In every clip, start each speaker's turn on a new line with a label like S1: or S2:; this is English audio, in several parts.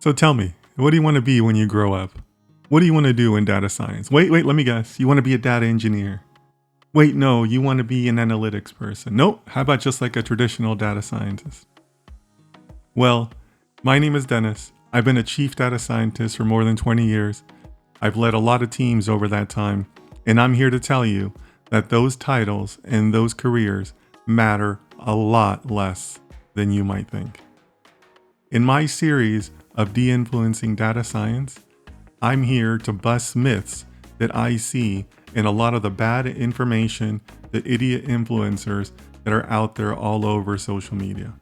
S1: So tell me, what do you want to be when you grow up? What do you want to do in data science? Wait, let me guess. You want to be a data engineer. Wait, no, you want to be an analytics person. Nope, how about just like a traditional data scientist? Well, my name is Dennis. I've been a chief data scientist for more than 20 years. I've led a lot of teams over that time, and I'm here to tell you that those titles and those careers matter a lot less than you might think. In my series of de-influencing data science, I'm here to bust myths that I see in a lot of the bad information, the idiot influencers that are out there all over social media.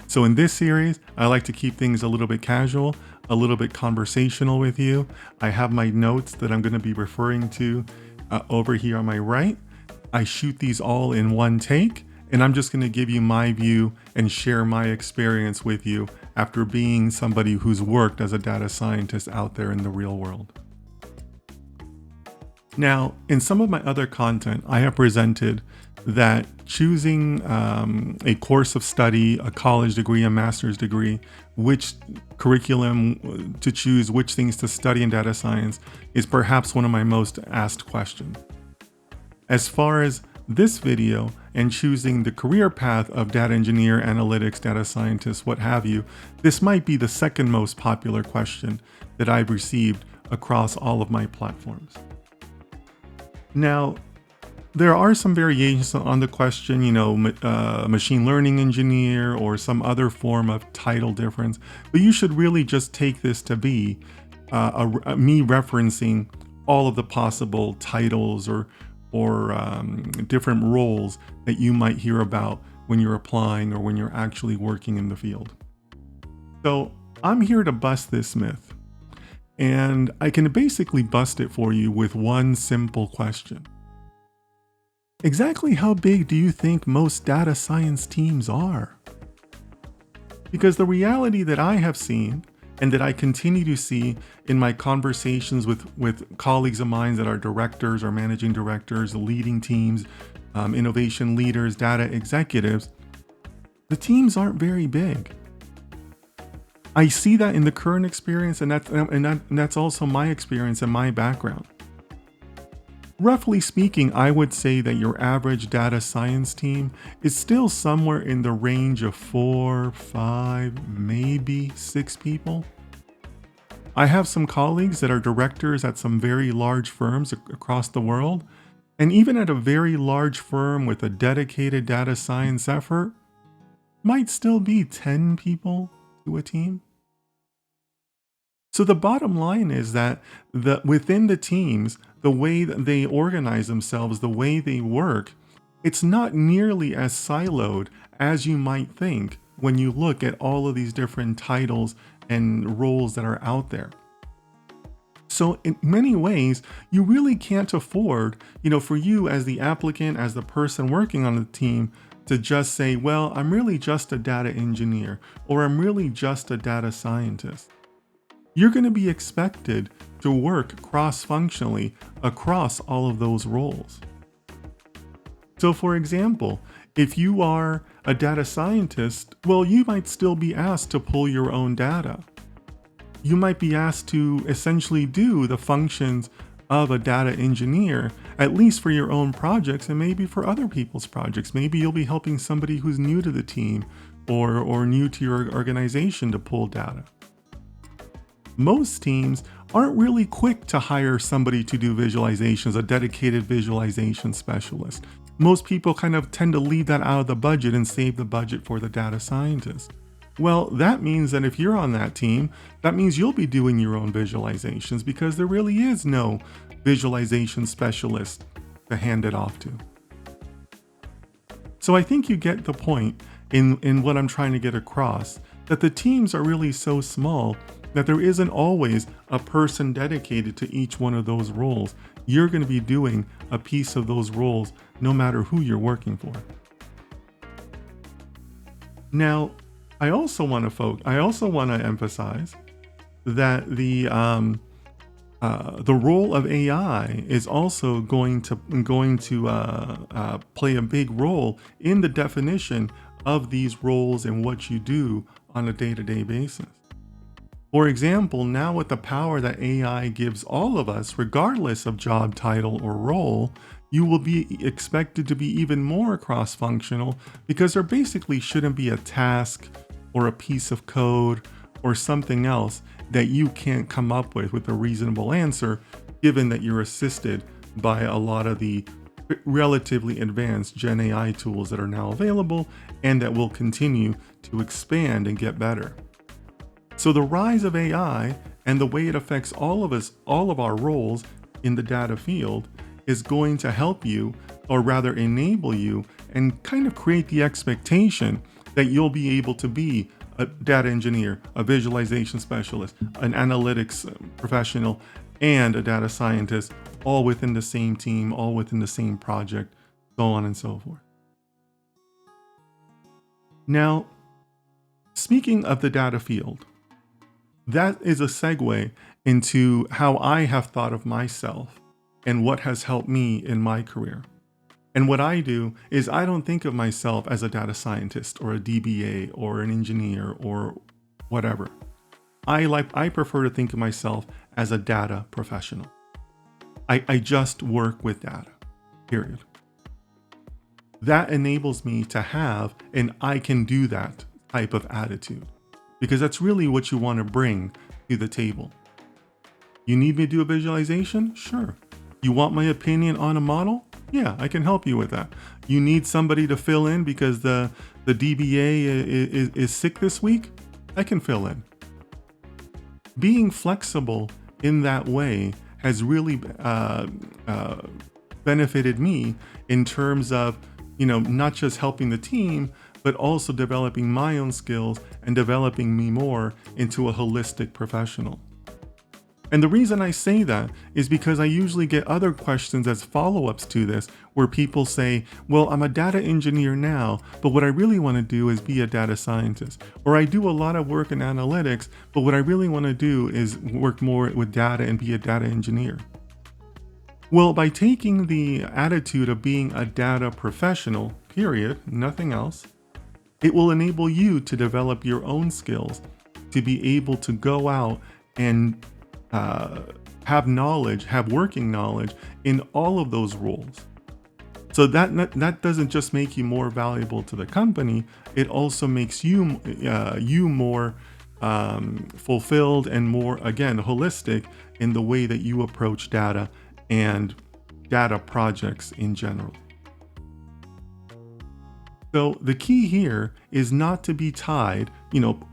S1: So in this series, I like to keep things a little bit casual, a little bit conversational with you. I have my notes that I'm going to be referring to over here on my right. I shoot these all in one take, and I'm just going to give you my view and share my experience with you after being somebody who's worked as a data scientist out there in the real world. Now, in some of my other content, I have presented that choosing a course of study, a college degree, a master's degree, which curriculum to choose, which things to study in data science is perhaps one of my most asked questions. As far as this video and choosing the career path of data engineer, analytics, data scientist, what have you, this might be the second most popular question that I've received across all of my platforms. Now, there are some variations on the question, machine learning engineer or some other form of title difference, but you should really just take this to be me referencing all of the possible titles or different roles that you might hear about when you're applying or when you're actually working in the field. So I'm here to bust this myth, and I can basically bust it for you with one simple question. Exactly how big do you think most data science teams are? Because the reality that I have seen and that I continue to see in my conversations with colleagues of mine that are directors or managing directors, leading teams, innovation leaders, data executives, the teams aren't very big. I see that in the current experience, and that's also my experience and my background. Roughly speaking, I would say that your average data science team is still somewhere in the range of 4, 5, maybe 6 people. I have some colleagues that are directors at some very large firms across the world, and even at a very large firm with a dedicated data science effort, might still be 10 people to a team. So the bottom line is that within the teams, the way that they organize themselves, the way they work, it's not nearly as siloed as you might think when you look at all of these different titles and roles that are out there. So in many ways, you really can't afford, for you as the applicant, as the person working on the team, to just say, well, I'm really just a data engineer, or I'm really just a data scientist. You're going to be expected to work cross-functionally across all of those roles. So for example, if you are a data scientist, well, you might still be asked to pull your own data. You might be asked to essentially do the functions of a data engineer, at least for your own projects and maybe for other people's projects. Maybe you'll be helping somebody who's new to the team or new to your organization to pull data. Most teams aren't really quick to hire somebody to do visualizations, a dedicated visualization specialist. Most people kind of tend to leave that out of the budget and save the budget for the data scientist. Well, that means that if you're on that team, that means you'll be doing your own visualizations because there really is no visualization specialist to hand it off to. So I think you get the point in what I'm trying to get across, that the teams are really so small that there isn't always a person dedicated to each one of those roles. You're going to be doing a piece of those roles no matter who you're working for. Now, I also want to emphasize that the role of AI is also going to play a big role in the definition of these roles and what you do on a day-to-day basis. For example, now with the power that AI gives all of us, regardless of job title or role, you will be expected to be even more cross-functional because there basically shouldn't be a task or a piece of code or something else that you can't come up with a reasonable answer, given that you're assisted by a lot of the relatively advanced Gen AI tools that are now available and that will continue to expand and get better. So the rise of AI and the way it affects all of us, all of our roles in the data field, is going to help you, or rather enable you, and kind of create the expectation that you'll be able to be a data engineer, a visualization specialist, an analytics professional, and a data scientist, all within the same team, all within the same project, so on and so forth. Now, speaking of the data field, that is a segue into how I have thought of myself and what has helped me in my career. And what I do is I don't think of myself as a data scientist or a DBA or an engineer or whatever. I prefer to think of myself as a data professional. I just work with data, period. That enables me to have an I can do that type of attitude, because that's really what you want to bring to the table. You need me to do a visualization? Sure. You want my opinion on a model? Yeah, I can help you with that. You need somebody to fill in because the DBA is sick this week? I can fill in. Being flexible in that way has really benefited me in terms of, not just helping the team, but also developing my own skills and developing me more into a holistic professional. And the reason I say that is because I usually get other questions as follow-ups to this, where people say, well, I'm a data engineer now, but what I really want to do is be a data scientist. Or I do a lot of work in analytics, but what I really want to do is work more with data and be a data engineer. Well, by taking the attitude of being a data professional, period, nothing else, it will enable you to develop your own skills, to be able to go out and have knowledge, have working knowledge in all of those roles. So that doesn't just make you more valuable to the company, it also makes you more fulfilled and more, again, holistic in the way that you approach data and data projects in general. So the key here is not to be tied,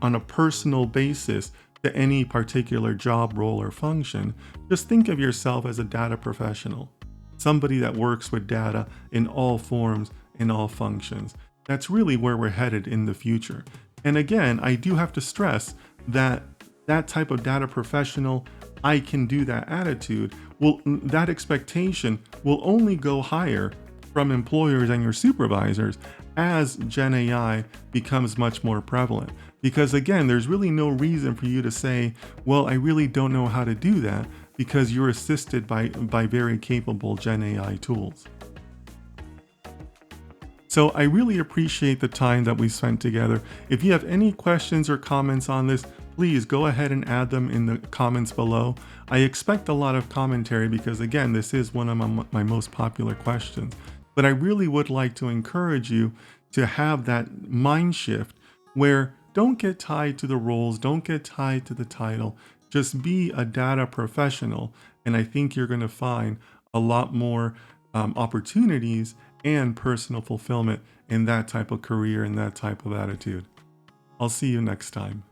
S1: on a personal basis to any particular job role or function. Just think of yourself as a data professional, somebody that works with data in all forms, in all functions. That's really where we're headed in the future. And again, I do have to stress that that type of data professional, I can do that attitude, that expectation will only go higher from employers and your supervisors as Gen AI becomes much more prevalent. Because again, there's really no reason for you to say, well, I really don't know how to do that, because you're assisted by very capable Gen AI tools. So I really appreciate the time that we spent together. If you have any questions or comments on this, please go ahead and add them in the comments below. I expect a lot of commentary because, again, this is one of my most popular questions. But I really would like to encourage you to have that mind shift where don't get tied to the roles, don't get tied to the title, just be a data professional. And I think you're going to find a lot more opportunities and personal fulfillment in that type of career and that type of attitude. I'll see you next time.